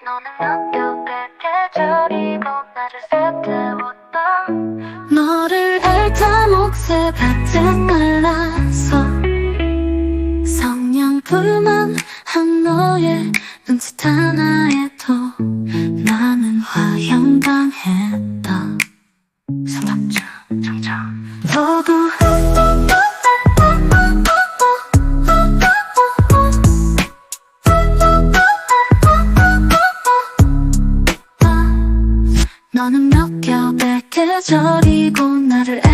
너는 몇 겹의 계절이고 나를 세태웠다. 너를 핥아 몫에 받지 말라서 성냥불만 한 너의 눈짓 하나에도 나는 화양당했다. 삼박자 장장 너도 너는 몇 겹의 계절이고 나를